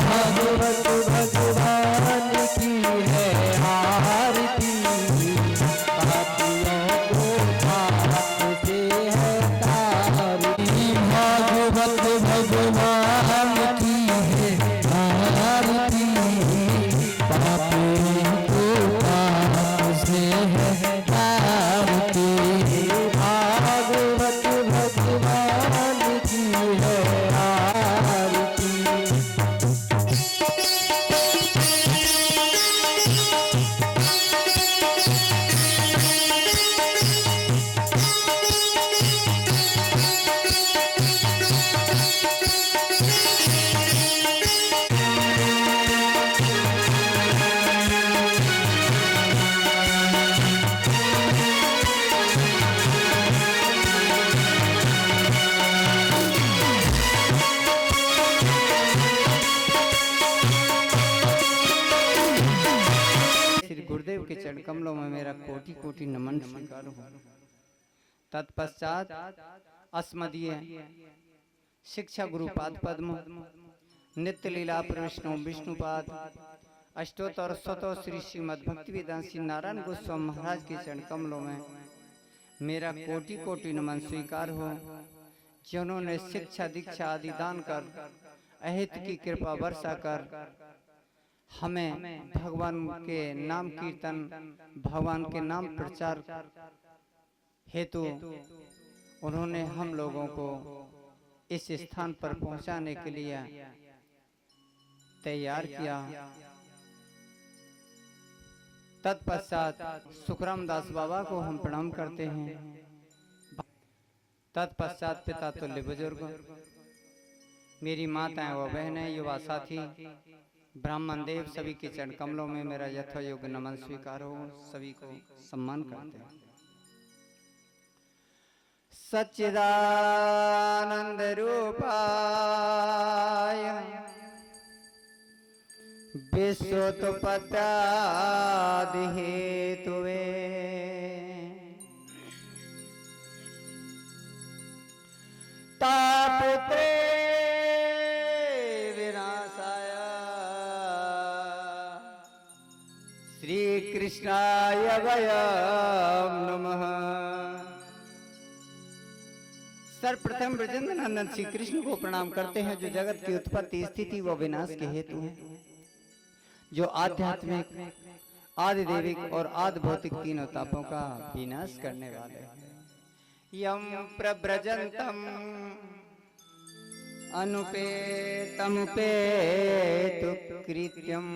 भागवत भगवान की है आरती, पापियों को पाप से है तारती। भागवत भगवान की है आरती, पापियों को पाप से है तारती। भागवत भगवान की है आरती। श्री गुरुदेव के चरण कमलों में मेरा कोटि कोटि नमन स्वीकार हो। तत्पश्चात अस्मदीय शिक्षा गुरु पाद पद्म नित्य लीला प्रविष्णु विष्णुपाद अष्टोत्तर शतो श्री श्रीमद् भक्ति वेदांत श्री नारायण गोस्वामी महाराज के चरण कमलों में मेरा कोटि कोटि नमन स्वीकार हो, जिन्होंने शिक्षा दीक्षा आदि दान कर अहित की कृपा वर्षा कर हमें भगवान के नाम कीर्तन भगवान के नाम प्रचार हेतु उन्होंने हम लोगों को इस स्थान पर पहुंचाने के लिए तैयार किया। तत्पश्चात सुखराम दास बाबा को हम प्रणाम करते हैं। तत्पश्चात पिता तुल्य बुजुर्ग, मेरी माताएं व बहनें, युवा साथी, ब्राह्मण देव सभी के चरण कमलों में मेरा यथा योग्य नमन स्वीकार हो। सभी को सम्मान करते हैं। सच्चिदानंद रूपाय विश्वोत्पत्त्यादि हेतुवे तापत्रे श्री कृष्णाय वयं नमः। सर्वप्रथम ब्रजेंद्र नंदन श्री कृष्ण को प्रणाम करते हैं, जो जगत की उत्पत्ति स्थिति व विनाश के हेतु हैं, जो आध्यात्मिक आदि दैविक और आदि भौतिक तीनों तापों का विनाश करने वाले हैं। यम प्रव्रजंतम अनुपेतमुपेतु कृत्यम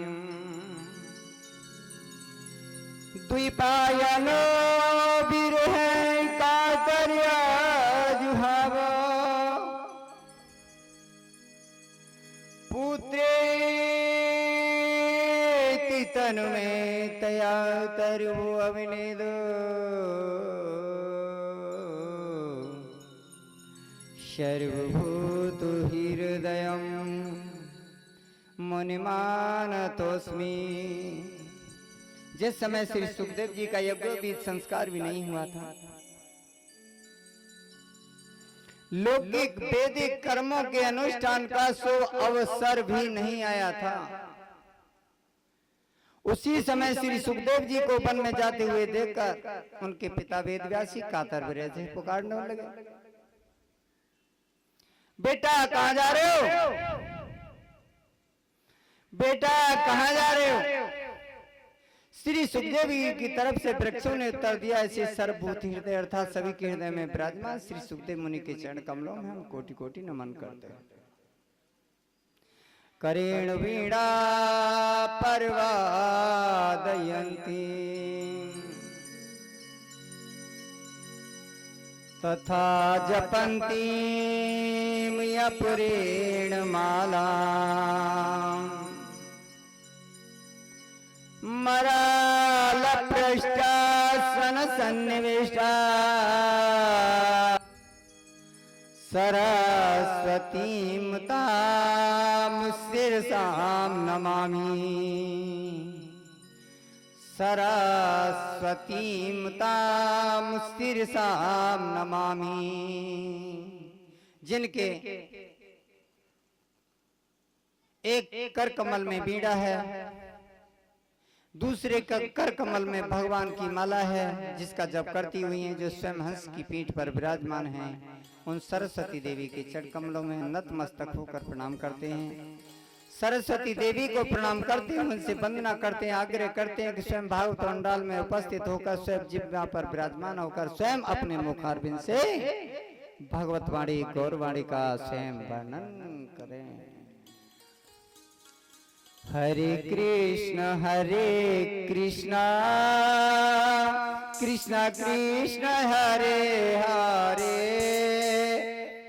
द्विपायनो विरहे कातर्या जुहाव पुत्रेति तनु में तया तरु अविनेदो सर्वभूतु हृदयं मुनिमानतोस्मि। जिस समय श्री सुखदेव जी का यज्ञोपवीत संस्कार भी नहीं हुआ था, लौकिक वैदिक कर्मों के अनुष्ठान का सो अवसर भी नहीं आया था, उसी समय श्री सुखदेव जी को वन में जाते हुए देखकर उनके पिता वेदव्यासी कातर विरह से पुकारने लगे, बेटा कहां जा रहे हो, बेटा कहां जा रहे हो। श्री सुखदेव जी की तरफ से वृक्षों ने उत्तर दिया, ऐसे सर्वभूत हृदय अर्थात सभी के हृदय में विराजमान श्री सुखदेव मुनि के चरण कमलों में हम कोटि कोटि नमन करते हैं। करेण वीणा परवादयन्ती तथा जपन्ती यपुरेण माला मराल पृष्ठासन सन्निविष्टा सरस्वतीं तां शिरसां नमामि सरस्वतीं तां शिरसां नमामि। जिनके एक कर कमल में बीड़ा है, दूसरे का कर कमल में भगवान की माला है, जिसका जप करती हुई है, जो स्वयं हंस की पीठ पर विराजमान है। उन सरस्वती देवी के चरण कमलों में नतमस्तक होकर प्रणाम करते हैं। सरस्वती देवी को प्रणाम करते हैं, उनसे वंदना करते हैं, आग्रह करते हैं कि स्वयं भागवत पंडाल में उपस्थित होकर स्वयं जिह्वा पर विराजमान होकर स्वयं अपने मुखारबिंद से भगवत वाणी गौरवाणी का स्वयं वर्णन करें। हरे कृष्ण कृष्ण कृष्ण हरे हरे,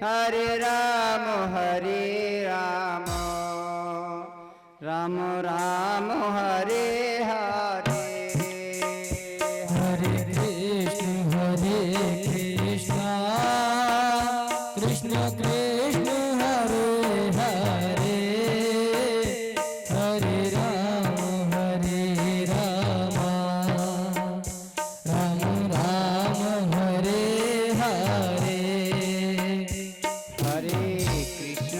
हरे राम राम राम हरे हरे। हरे कृष्ण कृष्ण कृष्ण हरे हरे, हरे राम राम राम हरे हरे। हरे कृष्ण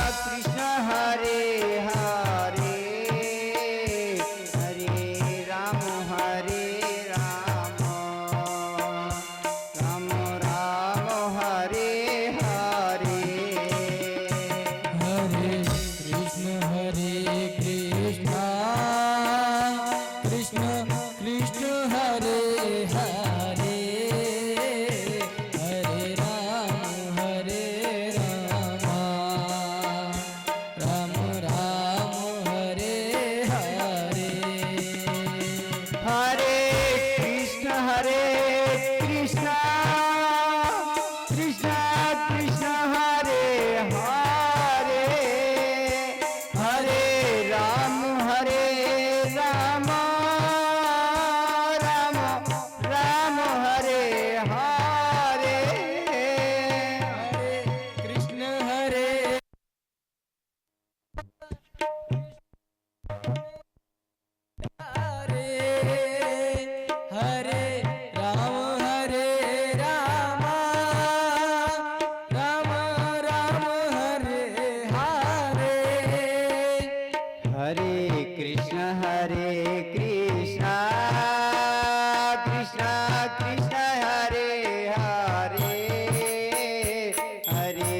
कृष्ण हरे हरे, हरे राम राम राम हरे हरे। हरे कृष्ण कृष्ण कृष्ण हरे हरे, हरे राम राम राम हरे हरे। हरे कृष्ण कृष्ण कृष्ण हरे हरे, हरे राम राम राम हरे हरे। हरे कृष्ण हरे हरे राम राम राम हरे हरे। हरे कृष्ण कृष्ण कृष्ण हरे हरे, हरे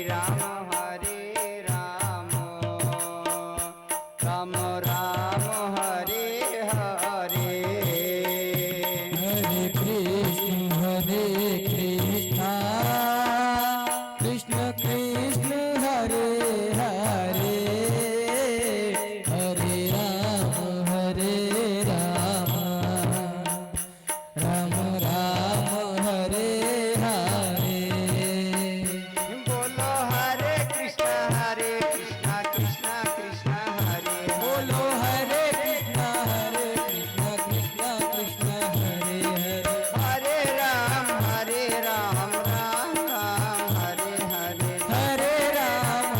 राम राम हरे हरे। हरे कृष्ण कृष्ण कृष्ण हरे हरे, हरे राम राम राम हरे हरे। बोलो हरे कृष्ण कृष्ण कृष्ण हरे बोलो हरे कृष्ण कृष्ण कृष्ण हरे हरे। हरे राम राम हरे हरे। हरे राम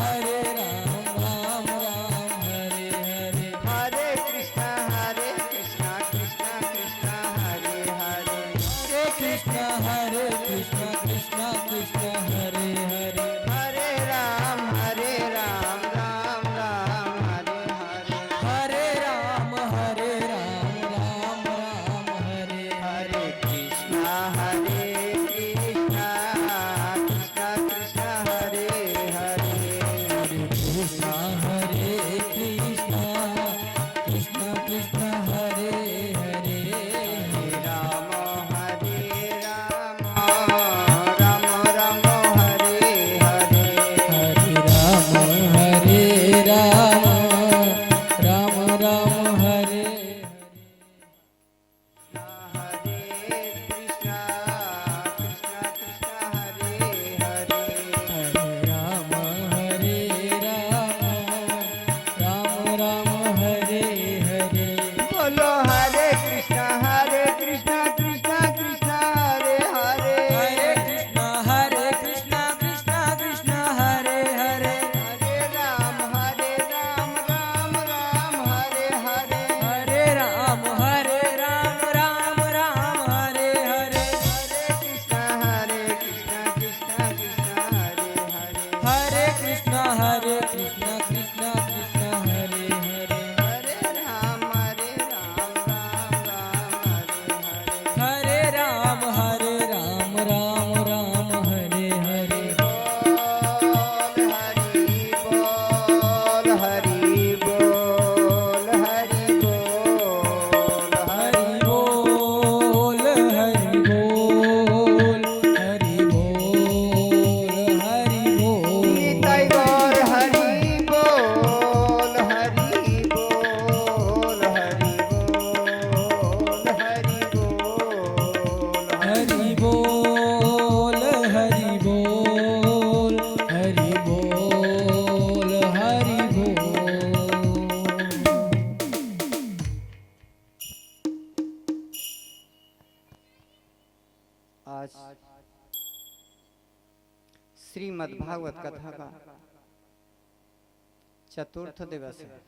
राम हरे हरे। हरे कृष्ण कृष्ण कृष्ण हरे हरे। हरे कृष्ण कृष्ण कृष्ण हरे हरे। हरे राम राम राम हरे हरे। हरे राम राम हरे हरे कृष्ण कृष्ण कृष्ण हरे हरे। हरे कृष्ण कृष्ण कृष्ण हरे हरे। राम राम राम हरे हरे। श्रीमद् भागवत कथा का चतुर्थ दिवस है,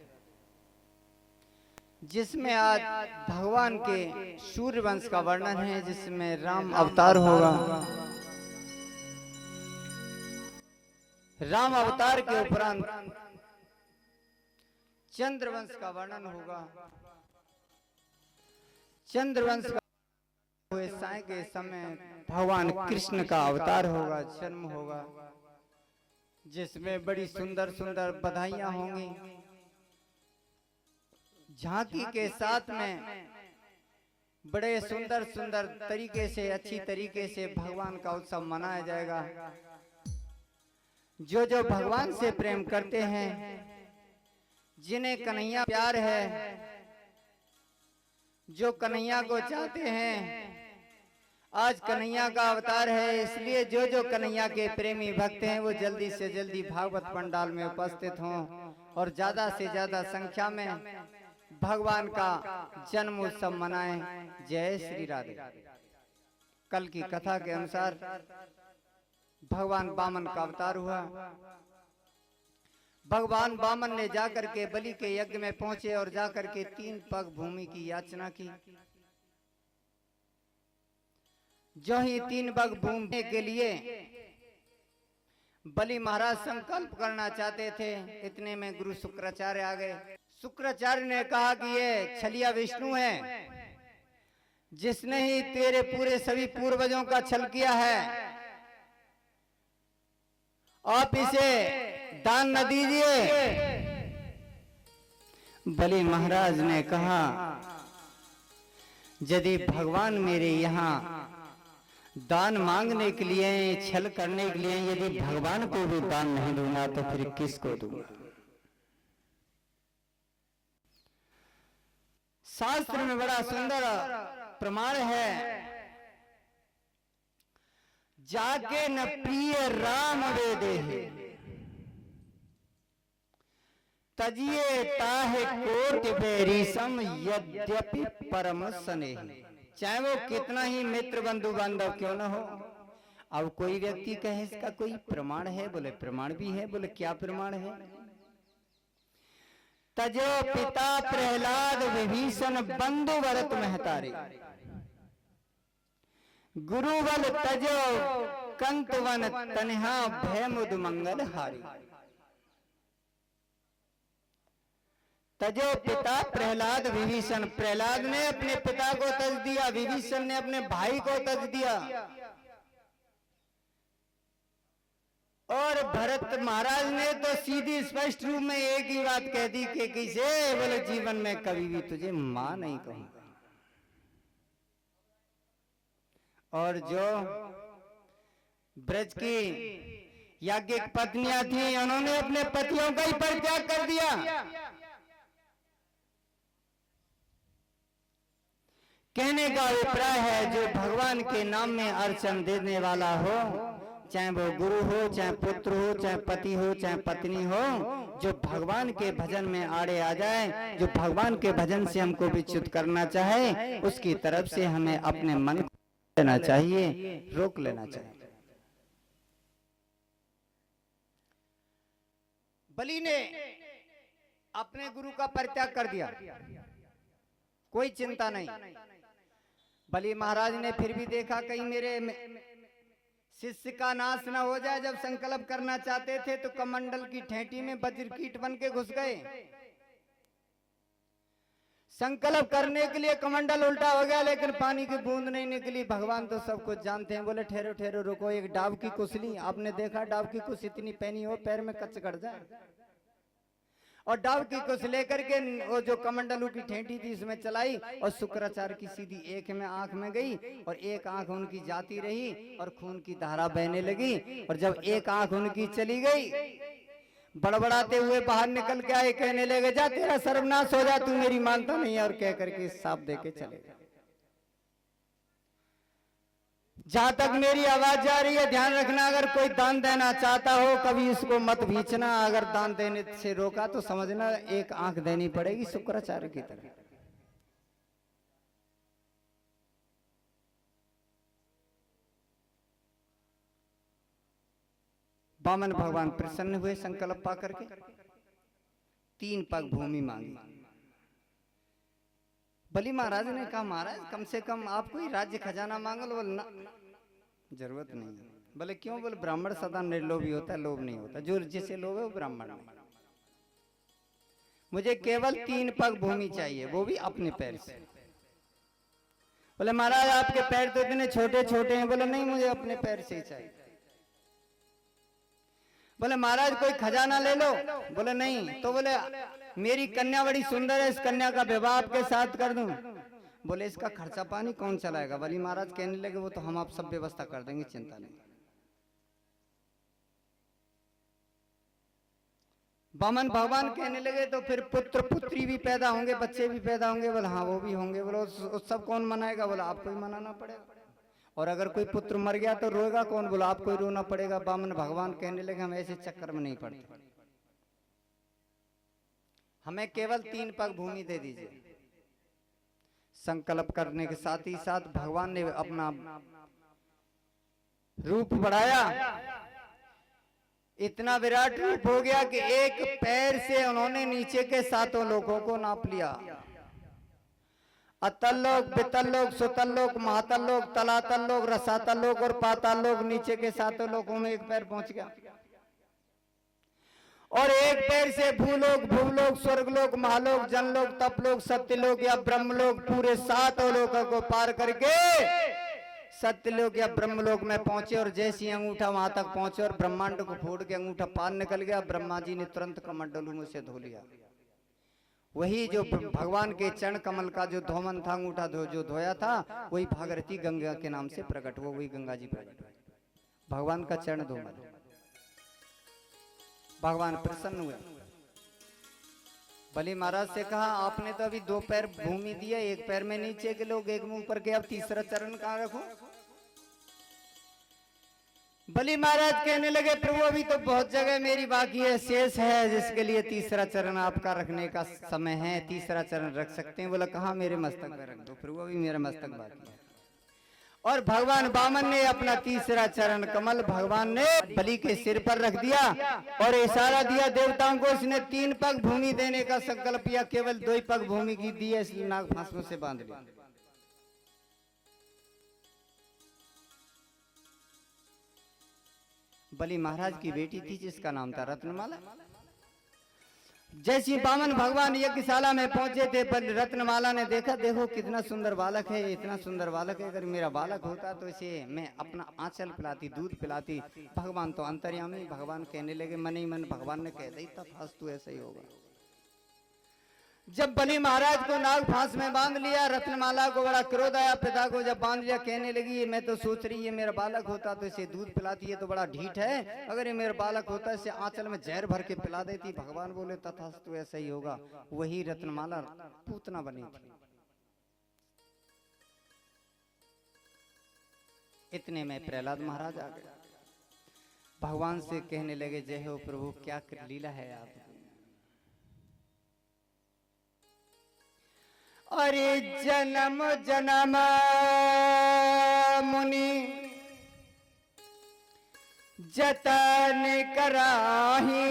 जिसमें आज भगवान के सूर्य वंश का वर्णन है, जिसमें राम अवतार होगा। राम अवतार के उपरांत चंद्रवंश का वर्णन होगा। चंद्रवंश का हुए साय के समय भगवान कृष्ण का अवतार होगा, जन्म होगा, जिसमें बड़ी सुंदर सुंदर बधाइयां होंगी। झांकी के साथ में बड़े सुंदर सुंदर तरीके से, अच्छी तरीके से भगवान का उत्सव मनाया जाएगा। जो जो भगवान से प्रेम करते हैं, जिन्हें कन्हैया प्यार है, जो कन्हैया को चाहते हैं, आज कन्हैया का अवतार है, इसलिए जो जो कन्हैया के प्रेमी भक्त हैं वो जल्दी से जल्दी भागवत पंडाल में उपस्थित हों और ज्यादा से ज्यादा संख्या में भगवान का जन्म उत्सव मनाएं। जय श्री राधे। कल की कथा के अनुसार भगवान वामन का अवतार हुआ। भगवान वामन ने जाकर के बलि के यज्ञ में पहुंचे और जाकर के 3 पग भूमि की याचना की। जो ही 3 पग भूमि के लिए बलि महाराज संकल्प करना चाहते थे, इतने में गुरु शुक्राचार्य आ गए। शुक्राचार्य ने कहा कि ये छलिया विष्णु है, जिसने ही तेरे पूरे सभी पूर्वजों का छल किया है, आप इसे दान न दीजिए। बलि महाराज ने कहा, यदि भगवान मेरे यहाँ दान मांगने के लिए, छल करने के लिए, यदि भगवान को भी दान नहीं दूंगा तो फिर किसको दूंगा। शास्त्र में बड़ा सुंदर प्रमाण है, जाके न प्रिय राम वेदे तजिए ताहे कोट बेरीसम यद्यपि परम स्नेह। चाहे वो कितना ही मित्र बंधु बांधव क्यों न हो। अब कोई व्यक्ति कहे इसका कोई प्रमाण है, बोले प्रमाण भी है। बोले क्या प्रमाण है? तजो पिता प्रहलाद विभीषण बंधु भरत महतारे, गुरुबल तजो कंतवन तन्हा भय मुद मंगल हारी। तजो पिता प्रहलाद विभीषण, प्रहलाद ने अपने पिता को तज दिया, विभीषण ने अपने भाई को तज दिया, और भरत महाराज ने तो सीधी स्पष्ट रूप में एक ही बात कह दी कि किसे, बोले जीवन में कभी भी तुझे मां नहीं कहूंगा। और जो ब्रज की याज्ञिक पत्नियां थी, उन्होंने अपने पतियों का ही परित्याग कर दिया। कहने का अभिप्राय है, जो भगवान के नाम में अर्चन देने वाला हो, चाहे वो गुरु हो, चाहे पुत्र हो, चाहे पति हो, चाहे पत्नी हो, जो भगवान के भजन में आड़े आ जाए, जो भगवान के भजन से हमको विच्युत करना चाहे, उसकी तरफ से हमें अपने मन को लेना चाहिए, रोक लेना चाहिए। बलि ने अपने गुरु का परित्याग कर दिया, कोई चिंता नहीं। बलि महाराज ने फिर भी देखा कहीं मेरे शिष्य का नाश न हो जाए। जब संकल्प करना चाहते थे तो कमंडल की ठेठी में वज्र कीट बन के घुस गए। संकल्प करने के लिए कमंडल उल्टा हो गया, लेकिन पानी की बूंद नहीं निकली। भगवान तो सब कुछ जानते हैं। बोले ठहरो ठहरो, रुको, एक डाब की कुसली, आपने देखा डाब की कुछ इतनी पैनी हो पैर में कच्च गड़ जाए, और डाब की कुछ लेकर के वो जो कमंडलू की ठेठी थी उसमें चलाई, और शुक्राचार्य की सीधी एक में आंख में गई, और एक आंख उनकी जाती रही और खून की धारा बहने लगी। और जब एक आंख उनकी चली गई, बड़बड़ाते हुए बाहर निकल के आए, कहने लगे, जा तेरा सर्वनाश हो जा, तू मेरी मानता नहीं, और कह करके साफ दे के चले गए। जहां तक मेरी आवाज जा रही है, ध्यान रखना, अगर कोई दान देना चाहता हो, कभी उसको मत भींचना। अगर दान देने से रोका तो समझना एक आंख देनी पड़ेगी शुक्राचार्य की तरह। वामन भगवान प्रसन्न हुए संकल्प पा करके, 3 पग भूमि मांगी। बलि महाराज ने कहा महाराज कम से कम आप कोई राज्य खजाना मांगो। बोले ना, जरूरत नहीं है। बोले क्यों? बोले ब्राह्मण सदा निर्लोभी होता है, लोभ नहीं होता, जो जिसे लोभ है वो ब्राह्मण नहीं। मुझे केवल 3 पग भूमि चाहिए, वो भी अपने पैर से। बोले महाराज आपके पैर तो इतने छोटे छोटे हैं। बोले नहीं, मुझे अपने पैर से ही चाहिए। बोले महाराज कोई खजाना ले लो। बोले नहीं। तो बोले मेरी कन्या बड़ी सुंदर है, इस कन्या का विवाह आपके साथ कर दूं। बोले इसका खर्चा पानी कौन चलाएगा? बलि महाराज कहने लगे वो तो हम आप सब व्यवस्था कर देंगे, चिंता नहीं। वामन भगवान कहने लगे तो फिर पुत्र पुत्री भी पैदा होंगे, बच्चे भी पैदा होंगे। बोले हाँ वो भी होंगे। बोले उस सब कौन मनाएगा? बोला आपको ही मनाना पड़ेगा। और अगर कोई पुत्र मर गया तो रोएगा कौन? बोला आपको ही रोना पड़ेगा। वामन भगवान कहने लगे हम ऐसे चक्कर में नहीं पड़ते, हमें केवल 3 पग भूमि दे दीजिए। संकल्प करने के साथ ही साथ भगवान ने अपना रूप बढ़ाया। इतना विराट रूप हो गया कि एक पैर से उन्होंने नीचे के 7 लोकों को नाप लिया। अतल लोक, बितल लोक, सुतल लोक, महातल लोक, तलातल लोक, रसातल लोक और पाताल लोक, नीचे के 7 लोकों में एक पैर पहुंच गया। और एक पैर से भूलोक, भूलोक, स्वर्गलोक, महालोक, जनलोक, तपलोक, सत्यलोक या ब्रह्मलोक, पूरे 7 लोकों को पार करके सत्यलोक या ब्रह्मलोक में पहुंचे। और जैसी अंगूठा वहां तक पहुंचे और ब्रह्मांड को फोड़ के अंगूठा पार निकल गया। ब्रह्मा जी ने तुरंत कमंडलू में से धो लिया। वही जो भगवान के चरण कमल का जो धोमन था, अंगूठा जो धोया था, वही भागीरथी गंगा के नाम से प्रकट हुआ। वही गंगा जी प्रकट हुए, भगवान का चरण धोमन। भगवान प्रसन्न हुए। बलि महाराज से कहा आपने तो अभी 2 पैर भूमि दिया, एक पैर में नीचे के लोग, एक मुंह पर के, अब तीसरा चरण कहाँ रखूं? बलि महाराज कहने लगे प्रभु अभी तो बहुत जगह मेरी बाकी है, शेष है, जिसके लिए तीसरा चरण आपका रखने का समय है। तीसरा चरण रख सकते हैं। बोला कहाँ? मेरे मस्तक में रख दो। प्रभु अभी मेरा मस्तक बाकी है। और भगवान वामन ने अपना तीसरा चरण कमल भगवान ने बलि के सिर पर रख दिया और इशारा दिया देवताओं को। इसने 3 पग भूमि देने का संकल्प किया, केवल 2 ही पग भूमि की दी है, इसलिए नाग फांसों से बांध लिया। बलि महाराज की बेटी थी जिसका नाम था रत्नमाला। जैसी वामन भगवान यज्ञशाला में पहुंचे थे, पर रत्नमाला ने देखा देखो कितना सुंदर बालक है, इतना सुंदर बालक है, अगर मेरा बालक होता तो इसे मैं अपना आंचल पिलाती, दूध पिलाती। भगवान तो अंतर्यामी, भगवान कहने लगे मन ही मन भगवान ने कह दी तथास्तु ऐसा ही होगा। जब बलि महाराज को नाग फांस में बांध लिया, रत्नमाला को बड़ा क्रोध आया। पिता को जब बांध लिया, कहने लगी मैं तो सोच रही है मेरा बालक होता तो इसे दूध पिलाती है, तो बड़ा ढीठ है, अगर ये मेरा बालक होता इसे आंचल में जहर भर के पिला देती। भगवान बोले तथास्तु ऐसा ही होगा। वही रत्नमाला पूतना बनी थी। इतने में प्रहलाद महाराज आ गए। भगवान से कहने लगे जय हो प्रभु, क्या लीला है आप। अरे जन्म जन्म मुनि जतन कराही,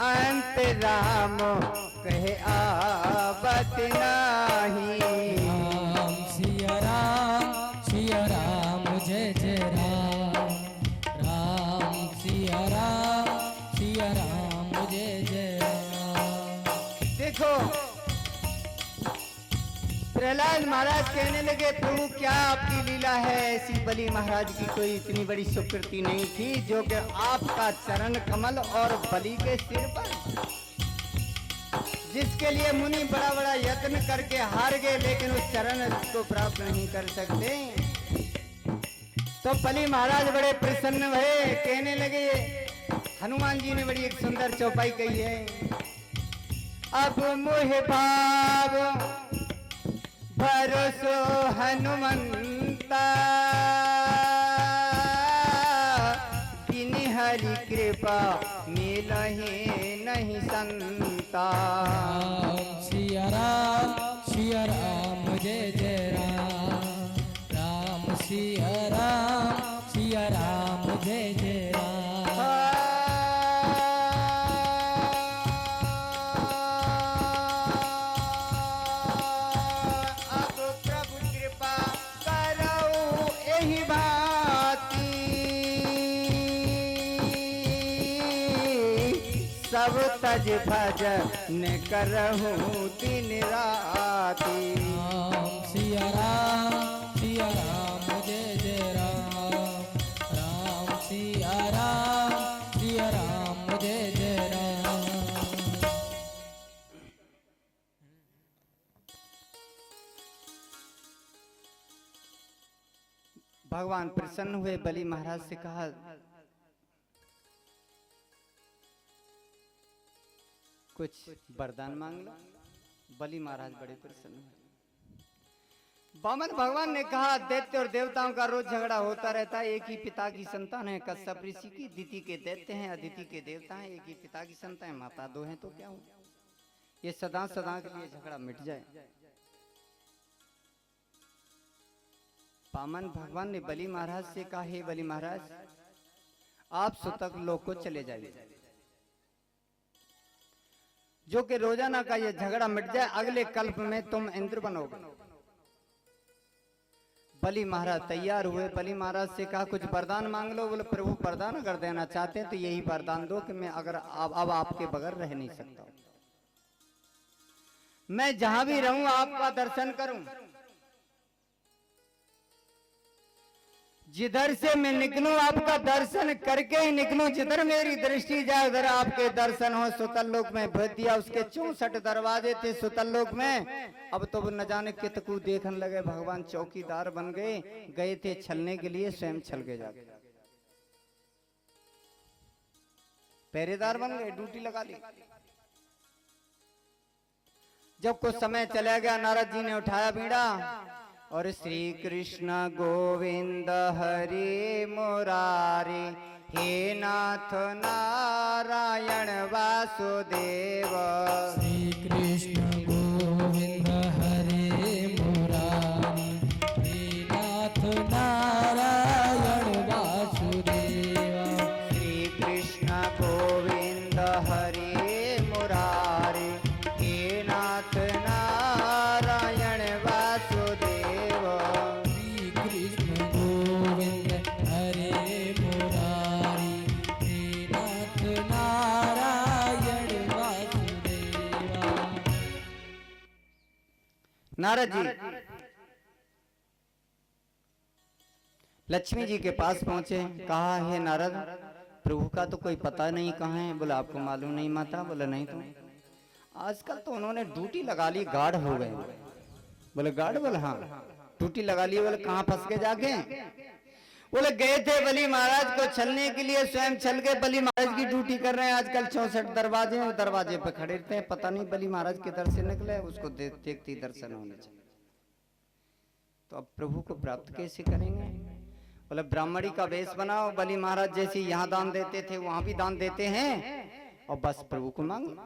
अंत राम कहे आवत नाही। राम सिया राम जय जय राम, राम सिया राम जय जय राम। देखो प्रहलाद महाराज कहने लगे प्रभु क्या आपकी लीला है ऐसी। बलि महाराज की कोई इतनी बड़ी सुकृति नहीं थी जो कि आपका चरण कमल और बलि के सिर पर, जिसके लिए मुनि बड़ा बड़ा यत्न करके हार गए, लेकिन उस चरण को प्राप्त नहीं कर सकते। तो बलि महाराज बड़े प्रसन्न हुए, कहने लगे हनुमान जी ने बड़ी एक सुंदर चौपाई कही है। अब मोह भाव भरोसो हनुमंता, बिन हरि कृपा मिलहि नहीं संता। सिया राम जय जय राम, राम सिया राम सिया राम जय जय राम। अब प्रभु कृपा करो एहि भांति, सब तज भजन करहूँ दिन राति। राम सिया राम जय जय राम। राम सिया राम जय जय राम। भगवान प्रसन्न हुए, बलि महाराज से कहा कुछ वरदान मांग लो। बलि महाराज बड़े प्रसन्न हुए। वामन भगवान ने कहा दैत्य और देवताओं का रोज झगड़ा होता रहता है, एक ही पिता की संतान है। कश्यप ऋषि की दिति के दैत्य हैं, अदिति के देवता हैं, एक ही पिता की संतान है, माता दो हैं तो क्या हो, ये सदा सदा के लिए झगड़ा मिट जाए। वामन भगवान ने बलि महाराज से कहा, हे बलि महाराज, आप सुतक लोक को चले जाइए, जो कि रोजाना का ये झगड़ा मिट जाए, अगले कल्प में तुम इंद्र बनोगे। बलि महाराज तैयार हुए। बलि महाराज से कहा कुछ वरदान मांग लो। बोले प्रभु वरदान अगर देना चाहते हैं तो यही वरदान दो कि मैं अगर अब आपके बगैर रह नहीं सकता, मैं जहां भी रहूं आपका दर्शन करूं, जिधर से मैं निकलूं आपका दर्शन करके ही निकलूं, जिधर मेरी दृष्टि जाए उधर आपके दर्शन हो। सुतल लोक में भेज दिया, उसके 64 दरवाजे थे सुतल लोक में। अब तो वो न जाने कितकू देखने लगे, भगवान चौकीदार बन गए। गए थे छलने के लिए, स्वयं छल गए, जाके पहरेदार बन गए, ड्यूटी लगा ली। जब कुछ समय चला गया, नारद जी ने उठाया बीड़ा और श्री कृष्ण गोविंद हरि मुरारी, हे नाथ नारायण वासुदेव। श्री कृष्ण गोविंद हरे मुरारी, हे नाथ नारायण वासुदेव। श्री कृष्ण गोविंद हरि मुरारी, हे नाथ नारायण वासुदेव। श्री कृष्ण गोविंद हरे मुरारी, हे नाथ नारायण वासुदेव। नारद जी लक्ष्मी जी के पास पहुंचे। कहा, हे नारद, प्रभु का तो कोई पता नहीं कहाँ है। बोला आपको मालूम नहीं माता? बोला नहीं। तो आजकल तो उन्होंने ड्यूटी लगा ली, गार्ड हो गए। बोले गार्ड? बोले हाँ, ड्यूटी लगा ली। बोले कहाँ फंस के जाके? बोले गए थे बलि महाराज को छलने के लिए, स्वयं छल के बलि महाराज की ड्यूटी कर रहे हैं। आजकल 64 दरवाजे हैं, दरवाजे पे खड़े रहते हैं, पता नहीं बलि महाराज किधर से निकले, उसको देखते ही दर्शन होने चाहिए। तो अब प्रभु को प्राप्त कैसे करेंगे? बोले ब्राह्मणी का वेश बनाओ, बलि महाराज जैसे यहाँ दान देते थे वहां भी दान देते हैं, और बस प्रभु को मांग लो।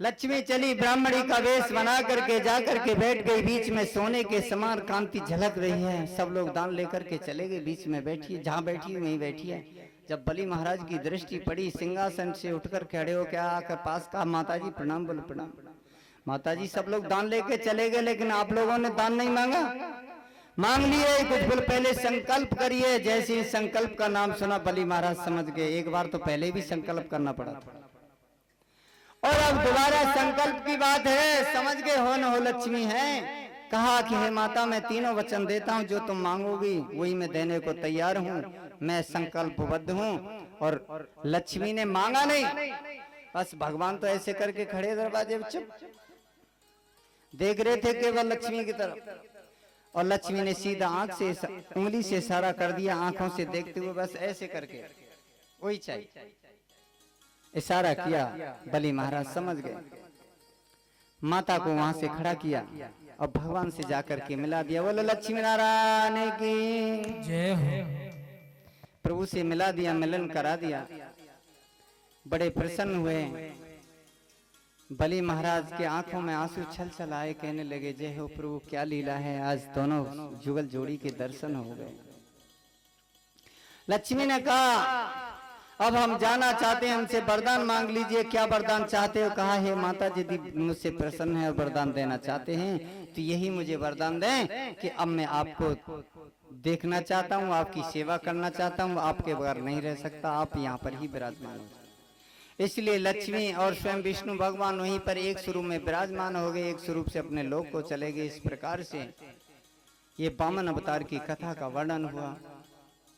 लक्ष्मी चली, ब्राह्मणी का वेश बना करके जा करके बैठ गई। बीच में सोने के समान कांति झलक रही है। सब लोग दान लेकर के चले गए, बीच में बैठी है, जहां बैठी वहीं बैठी है। जब बलि महाराज की दृष्टि पड़ी, सिंहासन से उठकर खड़े हो क्या आकर पास कहा, माताजी प्रणाम। बोले प्रणाम। माताजी सब लोग दान लेके चले गए, लेकिन आप लोगों ने दान नहीं मांगा। मांग लिए कुछ बोल, पहले संकल्प करिए। जैसे ही संकल्प का नाम सुना बलि महाराज समझ गए, एक बार तो पहले भी संकल्प करना पड़ा था, और अब दोबारा संकल्प की बात है। समझ गए हो न हो लक्ष्मी है। कहा कि हे माता, मैं तीनों वचन देता हूँ, जो तुम मांगोगी वही मैं देने को तैयार हूँ, मैं संकल्पबद्ध हूँ। और लक्ष्मी ने मांगा नहीं, बस भगवान तो ऐसे करके खड़े दरवाजे पे चुप देख रहे थे केवल लक्ष्मी की तरफ, और लक्ष्मी ने सीधा आंख से उंगली से इशारा कर दिया, आंखों से देखते हुए बस ऐसे करके, वही चाहिए, इशारा किया। बलि महाराज समझ गए, माता को वहां से खड़ा किया और भगवान से जाकर के मिला दिया। बोलो लक्ष्मी नारायण की जय हो। प्रभु से मिला दिया, मिलन करा दिया। बड़े प्रसन्न हुए। बलि महाराज के आंखों में आंसू छल छल आए, कहने लगे जय हो प्रभु, क्या लीला है, आज दोनों जुगल जोड़ी के दर्शन हो गए। लक्ष्मी ने कहा अब हम जाना चाहते हैं, हमसे वरदान मांग लीजिए, क्या वरदान चाहते हो? कहा हे माता, यदि मुझसे प्रसन्न है और वरदान देना चाहते हैं तो यही मुझे वरदान दें कि अब मैं आपको देखना चाहता हूँ, आपकी सेवा करना चाहता हूँ, आपके बगैर नहीं रह सकता, आप यहाँ पर ही विराजमान हो। इसलिए लक्ष्मी और स्वयं विष्णु भगवान वहीं पर एक स्वरूप में विराजमान हो गए, एक स्वरूप से अपने लोक को चले गए। इस प्रकार से ये वामन अवतार की कथा का वर्णन हुआ।